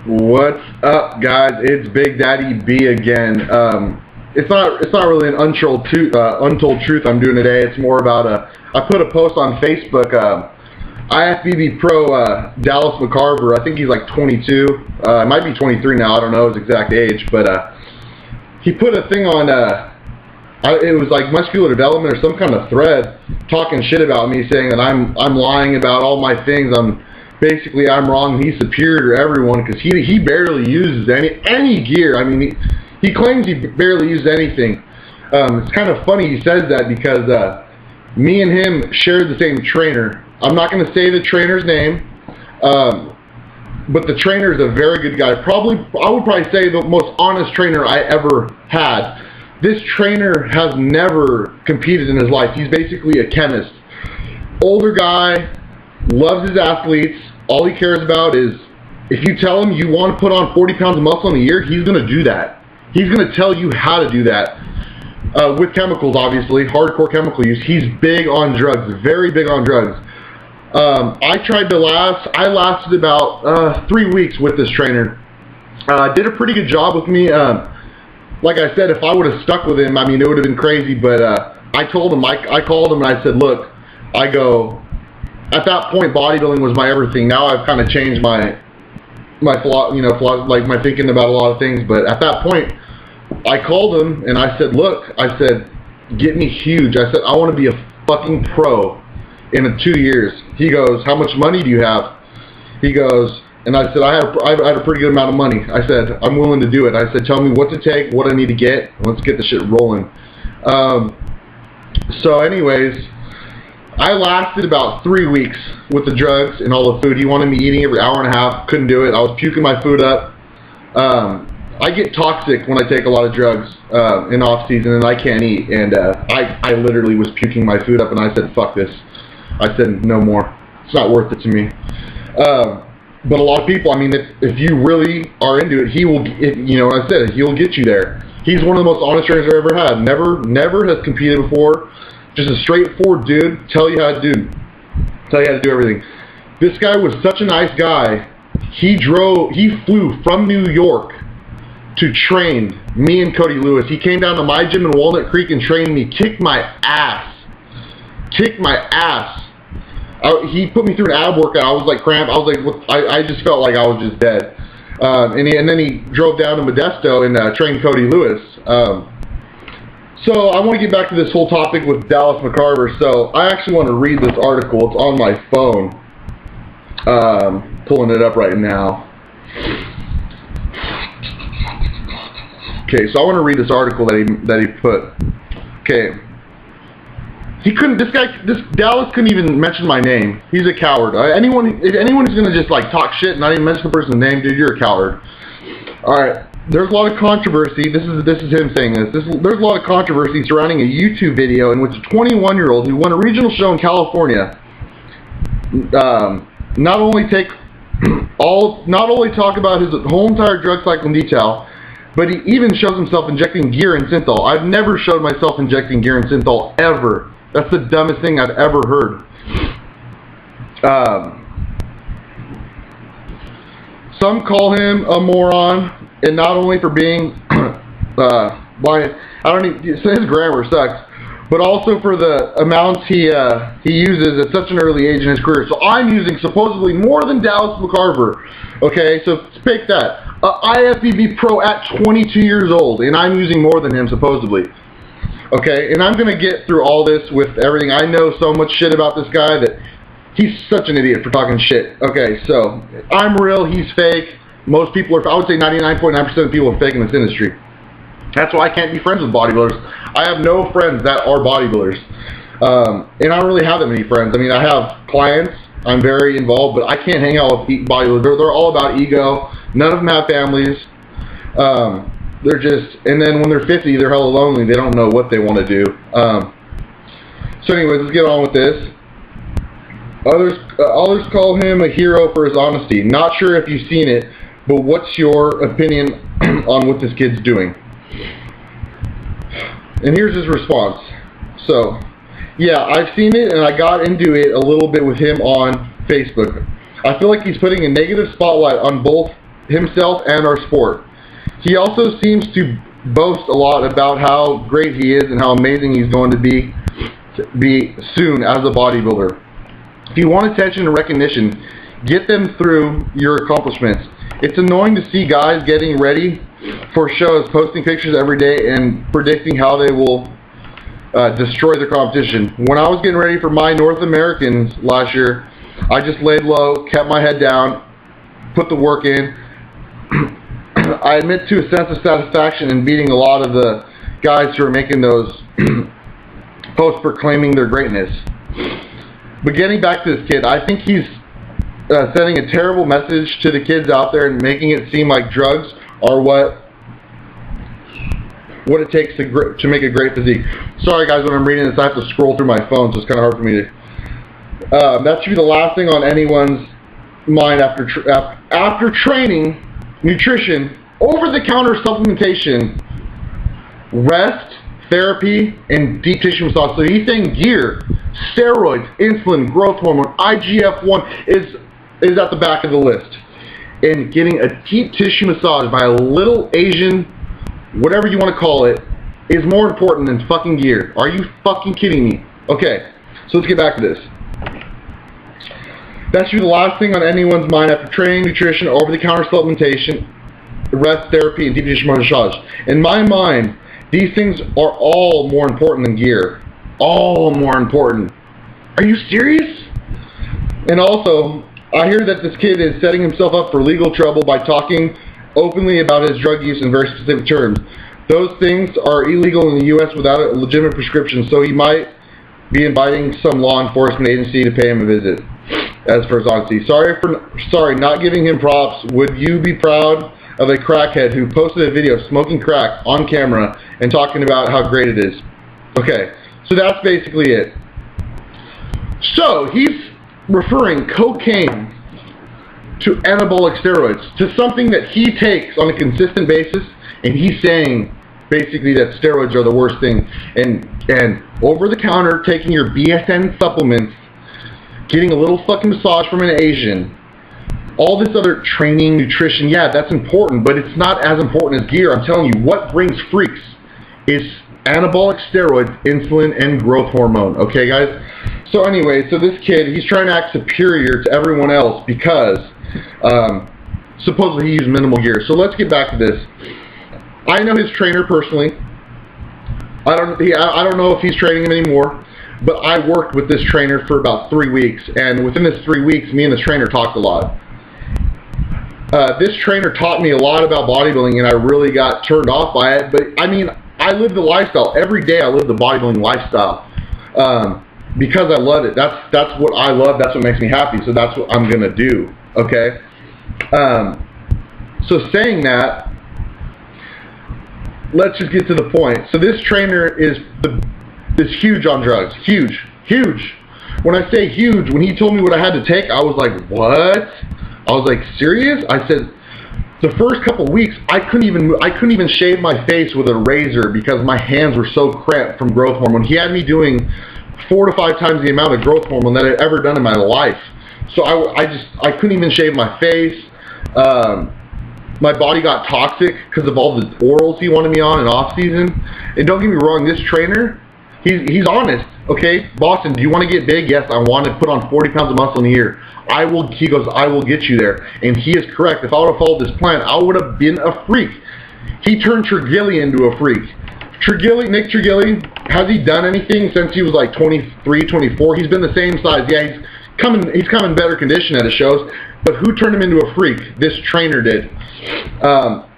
What's up, guys? It's Big Daddy B again. It's not really an untold truth I'm doing today. It's more about I put a post on Facebook. IFBB Pro Dallas McCarver. I think he's like 22. It might be 23 now. I don't know his exact age, but he put a thing on. It was like muscular development or some kind of thread talking shit about me, saying that I'm lying about all my things. I'm wrong. He's superior to everyone because he barely uses any gear. I mean, he claims he barely uses anything. It's kind of funny he says that because me and him shared the same trainer. I'm not going to say the trainer's name, but the trainer is a very good guy. I would probably say the most honest trainer I ever had. This trainer has never competed in his life. He's basically a chemist. Older guy, loves his athletes. All he cares about is, if you tell him you want to put on 40 pounds of muscle in a year, he's going to do that. He's going to tell you how to do that. With chemicals, obviously, hardcore chemical use. He's big on drugs, very big on drugs. I lasted about 3 weeks with this trainer. Did a pretty good job with me. Like I said, if I would have stuck with him, I mean, it would have been crazy, but I told him, I called him and I said, look, at that point, bodybuilding was my everything. Now I've kind of changed my like my thinking about a lot of things, but at that point, I called him and I said, look, get me huge. I said, I want to be a fucking pro in 2 years. He goes, how much money do you have? He goes, and I said, I had a pretty good amount of money. I said, I'm willing to do it. I said, tell me what to take, what I need to get. Let's get the shit rolling. So anyways, I lasted about 3 weeks with the drugs and all the food. He wanted me eating every hour and a half. Couldn't do it. I was puking my food up. I get toxic when I take a lot of drugs in off season, and I can't eat. And I literally was puking my food up, and I said, fuck this. I said, no more. It's not worth it to me. But a lot of people, I mean, if you really are into it, I said, he'll get you there. He's one of the most honest trainers I've ever had. Never has competed before. Just a straightforward dude. Tell you how to do everything. This guy was such a nice guy. He flew from New York to train me and Cody Lewis. He came down to my gym in Walnut Creek and trained me. Kicked my ass. He put me through an ab workout. I was like cramped. I just felt like I was just dead. And then he drove down to Modesto and trained Cody Lewis. So I want to get back to this whole topic with Dallas McCarver. So I actually want to read this article. It's on my phone. Pulling it up right now. Okay, so I want to read this article that he put. Okay. This Dallas couldn't even mention my name. He's a coward. If anyone is gonna just like talk shit and not even mention the person's name, dude, you're a coward. All right. There's a lot of controversy. This is him saying this. There's a lot of controversy surrounding a YouTube video in which a 21-year-old who won a regional show in California not only talk about his whole entire drug cycle in detail, but he even shows himself injecting gear and synthol. I've never showed myself injecting gear and synthol ever. That's the dumbest thing I've ever heard. Some call him a moron, and not only for being blind. His grammar sucks, but also for the amounts he uses at such an early age in his career. So I'm using supposedly more than Dallas McCarver. Okay, so take that. IFBB Pro at 22 years old, and I'm using more than him supposedly. Okay, and I'm going to get through all this with everything. I know so much shit about this guy that he's such an idiot for talking shit. Okay, so I'm real, he's fake. Most people I would say 99.9% of people are fake in this industry. That's why I can't be friends with bodybuilders. I have no friends that are bodybuilders. And I don't really have that many friends. I mean, I have clients. I'm very involved, but I can't hang out with bodybuilders. They're all about ego. None of them have families. And then when they're 50, they're hella lonely. They don't know what they want to do. So anyways, let's get on with this. Others call him a hero for his honesty. Not sure if you've seen it, but what's your opinion on what this kid's doing? And here's his response. So, yeah, I've seen it, and I got into it a little bit with him on Facebook. I feel like he's putting a negative spotlight on both himself and our sport. He also seems to boast a lot about how great he is and how amazing he's going to be soon as a bodybuilder. If you want attention and recognition, get them through your accomplishments. It's annoying to see guys getting ready for shows, posting pictures every day and predicting how they will destroy their competition. When I was getting ready for my North Americans last year, I just laid low, kept my head down, put the work in. I admit to a sense of satisfaction in beating a lot of the guys who are making those posts proclaiming their greatness. But getting back to this kid, I think he's sending a terrible message to the kids out there and making it seem like drugs are what it takes to make a great physique. Sorry guys, when I'm reading this I have to scroll through my phone, so it's kind of hard for me to... that should be the last thing on anyone's mind after training, nutrition, over-the-counter supplementation, rest, therapy, and deep tissue massage. So he's saying gear, steroids, insulin, growth hormone, IGF-1 is at the back of the list. And getting a deep tissue massage by a little Asian, whatever you want to call it, is more important than fucking gear. Are you fucking kidding me? Okay, so let's get back to this. That should be the last thing on anyone's mind after training, nutrition, over-the-counter supplementation, rest, therapy, and deep tissue massage. In my mind, these things are all more important than gear. All more important. Are you serious? And also, I hear that this kid is setting himself up for legal trouble by talking openly about his drug use in very specific terms. Those things are illegal in the U.S. without a legitimate prescription, so he might be inviting some law enforcement agency to pay him a visit. As for his honesty, sorry, not giving him props. Would you be proud of a crackhead who posted a video of smoking crack on camera and talking about how great it is? Okay, so that's basically it. So he's referring cocaine to anabolic steroids, to something that he takes on a consistent basis, and he's saying basically that steroids are the worst thing. And over the counter, taking your BSN supplements, getting a little fucking massage from an Asian, all this other training, nutrition, yeah, that's important, but it's not as important as gear. I'm telling you, what brings freaks is anabolic steroids, insulin, and growth hormone. Okay, guys? So anyway, so this kid, he's trying to act superior to everyone else because supposedly he used minimal gear. So let's get back to this. I know his trainer personally. I don't know if he's training him anymore, but I worked with this trainer for about 3 weeks, and within this 3 weeks, me and this trainer talked a lot. This trainer taught me a lot about bodybuilding, and I really got turned off by it. But I mean, I live the lifestyle every day. I live the bodybuilding lifestyle because I love it. That's what I love. That's what makes me happy. So that's what I'm gonna do. Okay. So saying that, let's just get to the point. So this trainer is huge on drugs. Huge. When I say huge, when he told me what I had to take, I was like, what? I was like, serious? I said, the first couple weeks, I couldn't even shave my face with a razor because my hands were so cramped from growth hormone. He had me doing 4 to 5 times the amount of growth hormone that I'd ever done in my life. So I couldn't even shave my face. My body got toxic because of all the orals he wanted me on in off season. And don't get me wrong, this trainer, he's honest. Okay, Boston, do you want to get big? Yes, I want to put on 40 pounds of muscle in a year. He goes, I will get you there. And he is correct. If I would have followed this plan, I would have been a freak. He turned Trigilli into a freak. Nick Trigilli, has he done anything since he was like 23, 24? He's been the same size. Yeah, he's come in better condition at his shows. But who turned him into a freak? This trainer did.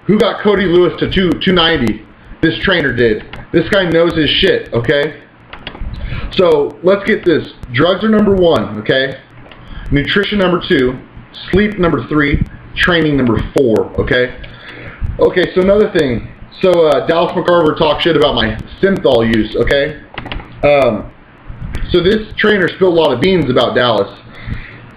Who got Cody Lewis to 290? This trainer did. This guy knows his shit, okay? So let's get this. Drugs are number 1, okay? Nutrition number 2, sleep number 3, training number 4, okay? Okay, so another thing. So Dallas McCarver talked shit about my synthol use, okay? So this trainer spilled a lot of beans about Dallas.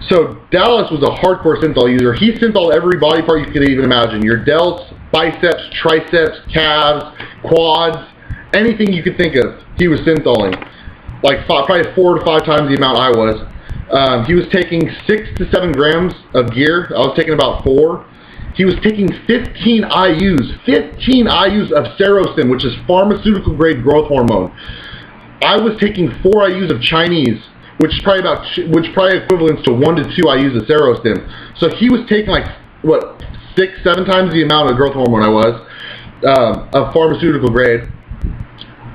So Dallas was a hardcore synthol user. He syntholed every body part you could even imagine. Your delts, biceps, triceps, calves, quads, anything you could think of, he was syntholing. Like probably 4 to 5 times the amount I was. He was taking 6 to 7 grams of gear. I was taking about 4. He was taking 15 IUs of Serostim, which is pharmaceutical grade growth hormone. I was taking 4 IUs of Chinese, which probably equivalents to 1 to 2 IUs of Serostim. So he was taking like, what, 6, 7 times the amount of growth hormone I was, of pharmaceutical grade.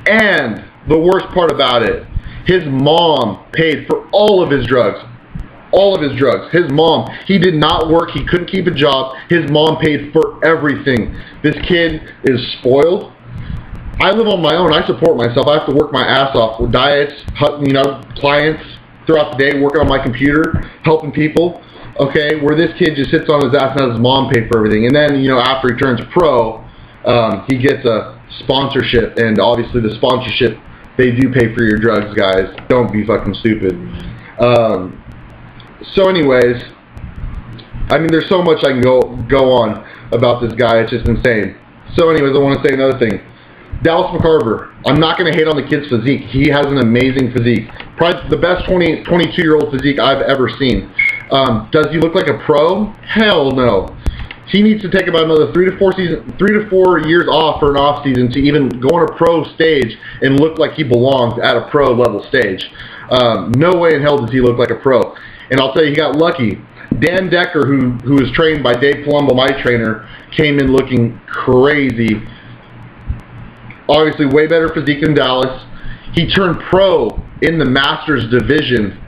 And the worst part about it, his mom paid for all of his drugs. All of his drugs. His mom, he did not work, he couldn't keep a job, his mom paid for everything. This kid is spoiled. I live on my own, I support myself, I have to work my ass off with diets, clients throughout the day, working on my computer, helping people, okay, where this kid just sits on his ass and has his mom pay for everything. And then, after he turns pro, he gets a sponsorship, and obviously the sponsorship, they do pay for your drugs, guys. Don't be fucking stupid. So anyways, I mean, there's so much I can go on about this guy. It's just insane. So anyways, I want to say another thing. Dallas McCarver. I'm not going to hate on the kid's physique. He has an amazing physique. Probably the best 22-year-old physique I've ever seen. Does he look like a pro? Hell no. He needs to take about another 3 to 4 years off for an off season to even go on a pro stage and look like he belongs at a pro level stage. No way in hell does he look like a pro. And I'll tell you, he got lucky. Dan Decker, who was trained by Dave Palumbo, my trainer, came in looking crazy. Obviously, way better physique than Dallas. He turned pro in the Masters division,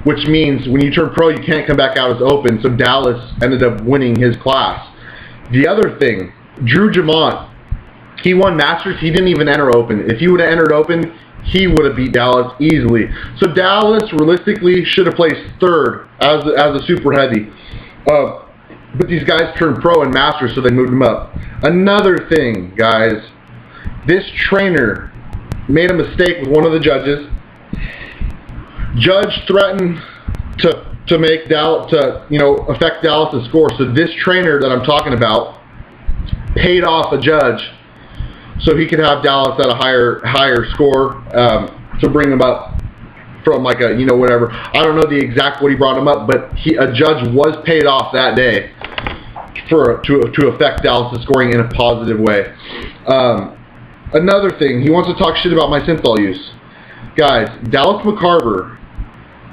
which means when you turn pro, you can't come back out as open. So Dallas ended up winning his class. The other thing, Drew Jamont, he won Masters. He didn't even enter open. If he would have entered open, he would have beat Dallas easily. So Dallas realistically should have placed third as a super heavy. But these guys turned pro in Masters, so they moved him up. Another thing, guys, this trainer made a mistake with one of the judges. Judge threatened to make Dallas, affect Dallas' score. So this trainer that I'm talking about paid off a judge so he could have Dallas at a higher score to bring him up from like a whatever. I don't know the exact what he brought him up, but a judge was paid off that day to affect Dallas' scoring in a positive way. Another thing, he wants to talk shit about my synthol use. Guys, Dallas McCarver,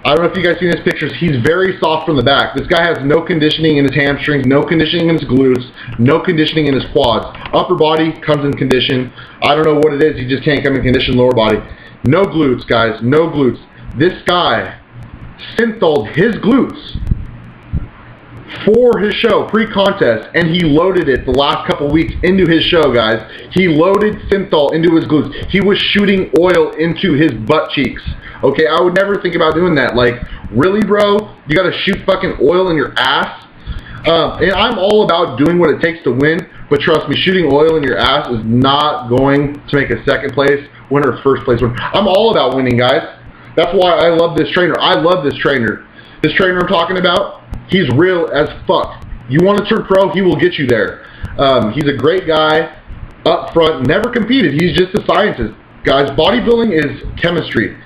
I don't know if you guys seen his pictures, he's very soft from the back. This guy has no conditioning in his hamstrings, no conditioning in his glutes, no conditioning in his quads. Upper body comes in condition. I don't know what it is, he just can't come in condition lower body. No glutes, guys, no glutes. This guy syntholed his glutes for his show, pre-contest, and he loaded it the last couple weeks into his show, guys. He loaded synthol into his glutes. He was shooting oil into his butt cheeks. Okay, I would never think about doing that. Like, really, bro? You gotta shoot fucking oil in your ass? And I'm all about doing what it takes to win, but trust me, shooting oil in your ass is not going to make a second place winner or first place winner. I'm all about winning, guys. That's why I love this trainer. I love this trainer. This trainer I'm talking about, he's real as fuck. You want to turn pro, he will get you there. He's a great guy, up front, never competed. He's just a scientist. Guys, bodybuilding is chemistry.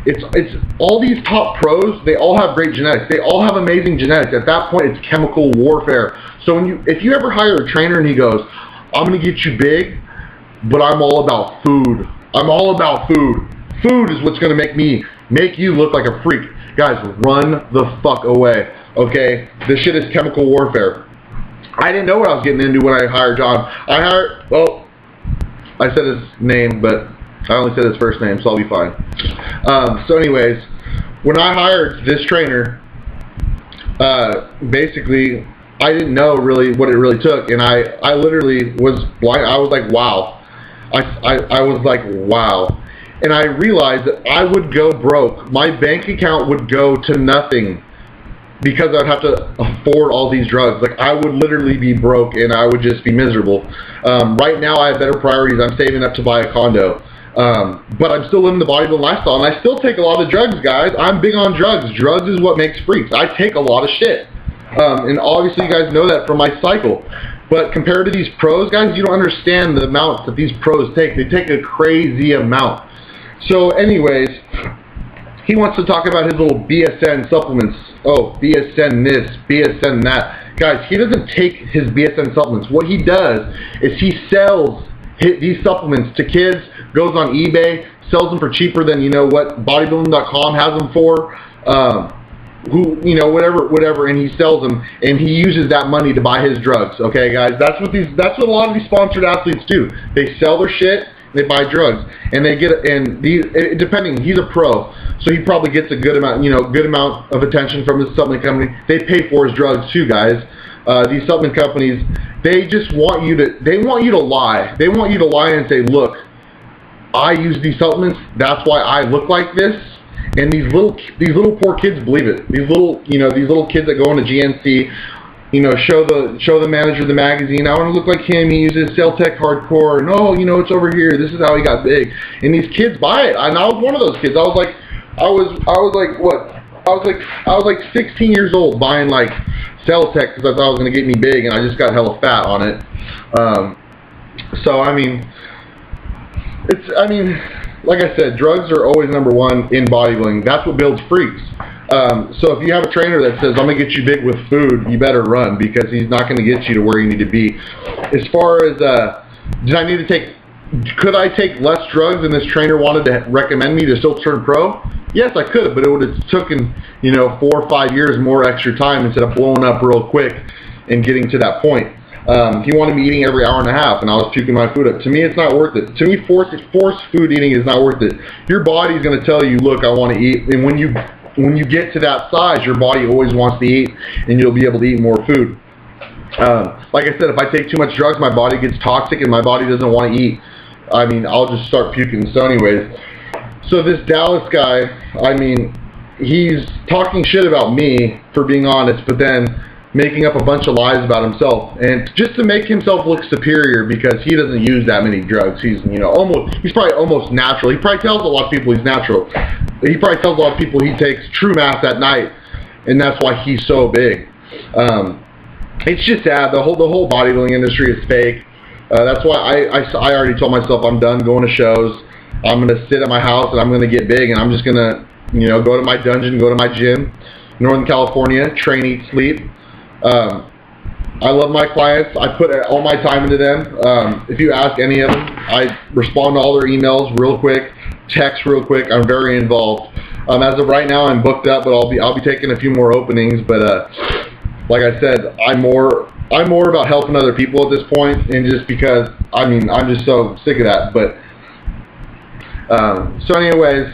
It's all these top pros, they all have great genetics. They all have amazing genetics. At that point, it's chemical warfare. So if you ever hire a trainer and he goes, I'm going to get you big, but I'm all about food. I'm all about food. Food is what's going to make you look like a freak. Guys, run the fuck away. Okay? This shit is chemical warfare. I didn't know what I was getting into when I hired John. I said his name, but I only said his first name, so I'll be fine. So anyways, when I hired this trainer, basically, I didn't know really what it really took, and I literally was blind. I was like, wow. I was like, wow. And I realized that I would go broke. My bank account would go to nothing because I'd have to afford all these drugs. Like, I would literally be broke, and I would just be miserable. Right now, I have better priorities. I'm saving up to buy a condo. But I'm still living the bodybuilding lifestyle, and I still take a lot of drugs, guys. I'm big on drugs. Drugs is what makes freaks. I take a lot of shit. And obviously you guys know that from my cycle. But compared to these pros, guys, you don't understand the amount that these pros take. They take a crazy amount. So anyways, he wants to talk about his little BSN supplements. Oh, BSN this, BSN that. Guys, he doesn't take his BSN supplements. What he does is he sells these supplements to kids, goes on eBay, sells them for cheaper than, you know what, bodybuilding.com has them for, whatever, and he sells them, and he uses that money to buy his drugs. Okay, guys, that's what a lot of these sponsored athletes do. They sell their shit, they buy drugs, and they get, and depending, he's a pro, so he probably gets a good amount of attention from his supplement company. They pay for his drugs too, guys. These supplement companies, they just want you to lie. They want you to lie and say, look, I use these supplements, that's why I look like this. And these little poor kids believe it. These little kids that go into GNC, show the manager of the magazine, I want to look like him, he uses Cell Tech Hardcore, and it's over here, this is how he got big. And these kids buy it. And I was one of those kids. I was like 16 years old buying like Cell Tech because I thought it was going to get me big, and I just got hella fat on it. So I mean, like I said, drugs are always number one in bodybuilding. That's what builds freaks. So if you have a trainer that says, I'm going to get you big with food, you better run, because he's not going to get you to where you need to be. As far as, could I take less drugs than this trainer wanted to recommend me to still turn pro? Yes, I could have, but it would have taken, 4 or 5 years more extra time instead of blowing up real quick and getting to that point. He wanted me eating every hour and a half, and I was puking my food up. To me, it's not worth it. To me, forced food eating is not worth it. Your body's going to tell you, look, I want to eat. And when you get to that size, your body always wants to eat, and you'll be able to eat more food. Like I said, if I take too much drugs, my body gets toxic, and my body doesn't want to eat. I mean, I'll just start puking. So anyways, so this Dallas guy, he's talking shit about me, for being honest, but then making up a bunch of lies about himself, and just to make himself look superior because he doesn't use that many drugs. He's he's probably almost natural. He probably tells a lot of people he's natural. He probably tells a lot of people he takes true math at night, and that's why he's so big. It's just sad. The whole bodybuilding industry is fake. That's why I already told myself I'm done going to shows. I'm gonna sit at my house and I'm gonna get big, and I'm just gonna go to my dungeon, go to my gym, Northern California, train, eat, sleep. I love my clients. I put all my time into them. If you ask any of them, I respond to all their emails real quick, text real quick. I'm very involved. As of right now, I'm booked up, but I'll be taking a few more openings. But like I said, I'm more about helping other people at this point, and just because I'm just so sick of that. But so anyways,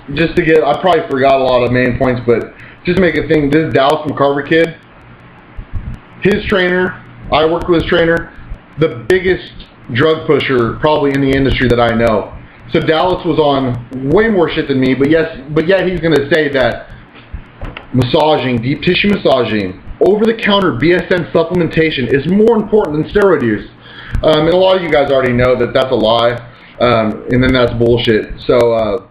I probably forgot a lot of main points, but just to make a thing, this Dallas McCarver kid, his trainer, I worked with his trainer, the biggest drug pusher probably in the industry that I know. So Dallas was on way more shit than me, but yet he's going to say that massaging, deep tissue massaging, over-the-counter BSN supplementation is more important than steroid use. And a lot of you guys already know that that's a lie, and then that's bullshit. So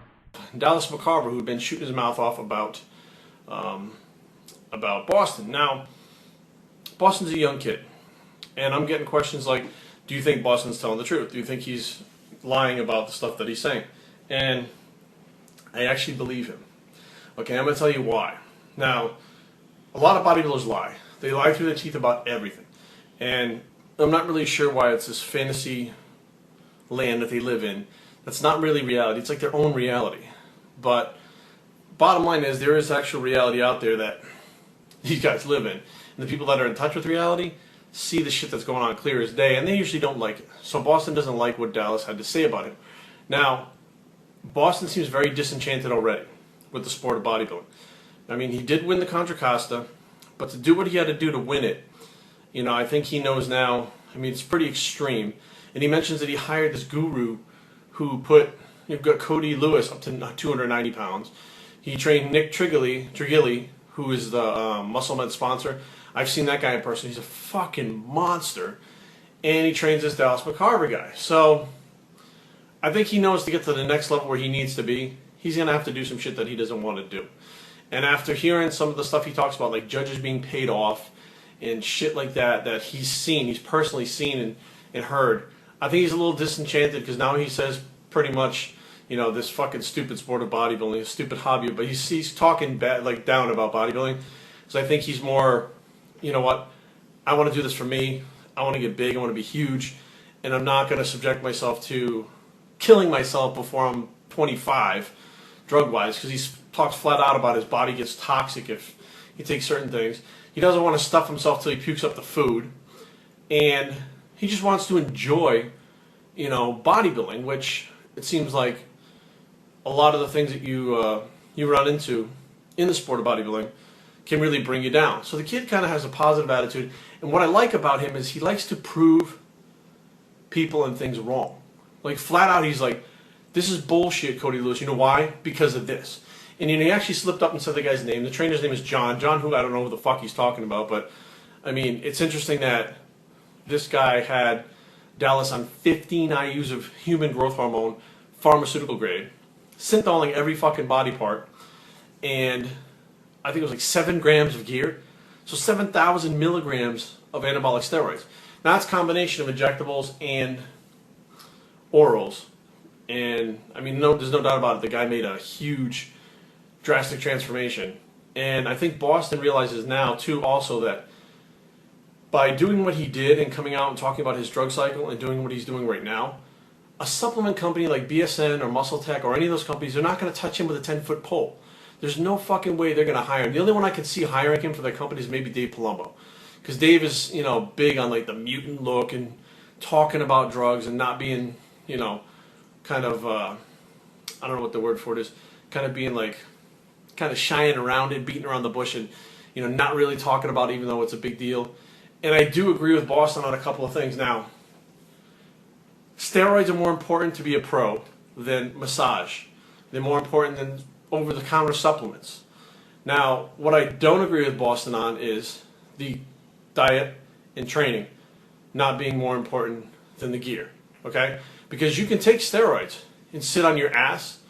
Dallas McCarver, who'd been shooting his mouth off about Bostin. Now, Boston's a young kid, and I'm getting questions like, do you think Boston's telling the truth? Do you think he's lying about the stuff that he's saying? And I actually believe him. Okay, I'm going to tell you why. Now, a lot of bodybuilders lie. They lie through their teeth about everything. And I'm not really sure why it's this fantasy land that they live in. That's not really reality. It's like their own reality. But bottom line is, there is actual reality out there that these guys live in. And the people that are in touch with reality see the shit that's going on clear as day, and they usually don't like it. So Boston doesn't like what Dallas had to say about him. Now, Boston seems very disenchanted already with the sport of bodybuilding. I mean, he did win the Contra Costa, but to do what he had to do to win it, I think he knows now. I mean, it's pretty extreme. And he mentions that he hired this guru who got Cody Lewis up to 290 pounds. He trained Nick Trigilli, who is the Muscle Med sponsor. I've seen that guy in person. He's a fucking monster. And he trains this Dallas McCarver guy. So I think he knows to get to the next level where he needs to be, he's going to have to do some shit that he doesn't want to do. And after hearing some of the stuff he talks about, like judges being paid off and shit like that he's personally seen and heard, I think he's a little disenchanted, because now he says pretty much, this fucking stupid sport of bodybuilding, a stupid hobby, but he's talking bad, like down about bodybuilding. So I think he's more, you know what, I want to do this for me. I want to get big. I want to be huge. And I'm not going to subject myself to killing myself before I'm 25, drug-wise, because he talks flat out about his body gets toxic if he takes certain things. He doesn't want to stuff himself till he pukes up the food. And he just wants to enjoy, you know, bodybuilding, which it seems like a lot of the things that you run into in the sport of bodybuilding can really bring you down. So the kid kind of has a positive attitude. And what I like about him is he likes to prove people and things wrong. Like flat out, he's like, this is bullshit, Cody Lewis. You know why? Because of this. And you know, he actually slipped up and said the guy's name. The trainer's name is John. John, who I don't know who the fuck he's talking about. But, I mean, it's interesting that this guy had Dallas on 15 IUs of human growth hormone, pharmaceutical grade, syntholing every fucking body part. And I think it was like 7 grams of gear. So 7,000 milligrams of anabolic steroids. Now that's a combination of injectables and orals. And I mean, there's no doubt about it. The guy made a huge, drastic transformation. And I think Bostin realizes now, too, also that by doing what he did and coming out and talking about his drug cycle and doing what he's doing right now, a supplement company like BSN or Muscle Tech or any of those companies, they're not going to touch him with a 10-foot pole. There's no fucking way they're going to hire him. The only one I could see hiring him for their company is maybe Dave Palumbo. Because Dave is, you know, big on like the mutant look and talking about drugs and not being, you know, kind of, I don't know what the word for it is, kind of being like, kind of shying around it, beating around the bush and, you know, not really talking about it even though it's a big deal. And I do agree with Bostin on a couple of things. Now, steroids are more important to be a pro than massage. They're more important than over-the-counter supplements. Now, what I don't agree with Bostin on is the diet and training not being more important than the gear, okay? Because you can take steroids and sit on your ass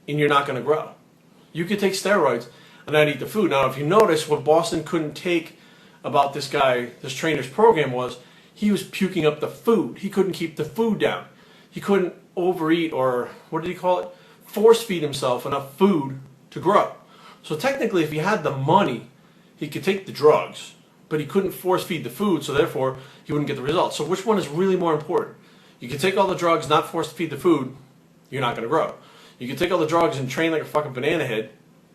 and you're not going to grow. You can take steroids and not eat the food. Now, if you notice, what Bostin couldn't take about this guy, this trainer's program was he was puking up the food. He couldn't keep the food down. He couldn't overeat or, what did he call it? Force feed himself enough food to grow. So technically, if he had the money, he could take the drugs, but he couldn't force feed the food, so therefore he wouldn't get the results. So which one is really more important? You can take all the drugs, not force feed the food, you're not going to grow. You can take all the drugs and train like a fucking banana head,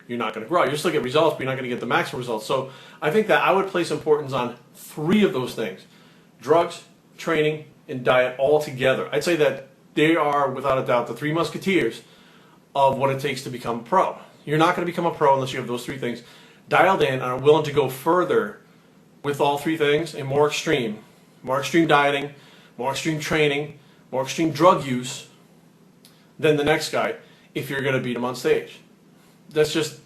you're not going to grow. You'll still get results, but you're not going to get the maximum results. So I think that I would place importance on 3 of those things: drugs, training, and diet all together. I'd say that they are, without a doubt, the 3 musketeers of what it takes to become a pro. You're not going to become a pro unless you have those 3 things dialed in and are willing to go further with all 3 things and more extreme dieting, more extreme training, more extreme drug use than the next guy if you're going to beat him on stage. That's just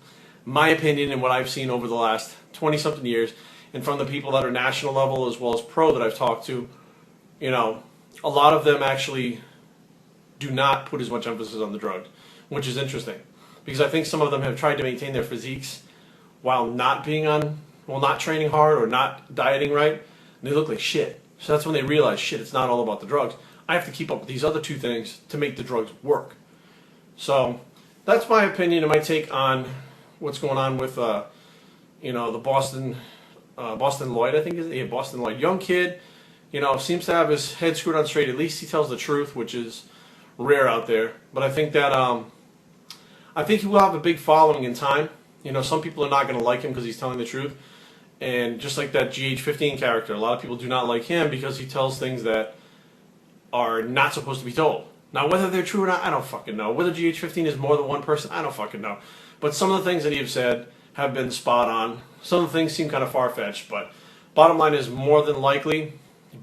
my opinion and what I've seen over the last 20-something years, and from the people that are national level as well as pro that I've talked to, you know, a lot of them actually do not put as much emphasis on the drugs, which is interesting, because I think some of them have tried to maintain their physiques while not being not training hard or not dieting right, and they look like shit. So that's when they realize, shit, it's not all about the drugs. I have to keep up with these other 2 things to make the drugs work. So that's my opinion and my take on what's going on with, you know, the Bostin Loyd, I think is it? Yeah, Bostin Loyd, young kid, you know, seems to have his head screwed on straight. At least he tells the truth, which is rare out there. But I think that I think he will have a big following in time. You know, some people are not going to like him because he's telling the truth. And just like that GH15 character, a lot of people do not like him because he tells things that are not supposed to be told. Now, whether they're true or not, I don't fucking know. Whether GH15 is more than one person, I don't fucking know. But some of the things that he has said have been spot on. Some of the things seem kind of far-fetched. But bottom line is, more than likely,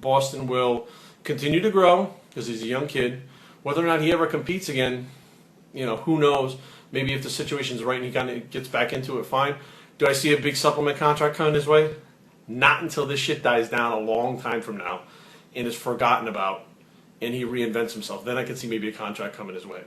Bostin will continue to grow because he's a young kid. Whether or not he ever competes again, you know, who knows? Maybe if the situation's right and he kind of gets back into it, fine. Do I see a big supplement contract coming his way? Not until this shit dies down a long time from now and is forgotten about and he reinvents himself. Then I can see maybe a contract coming his way.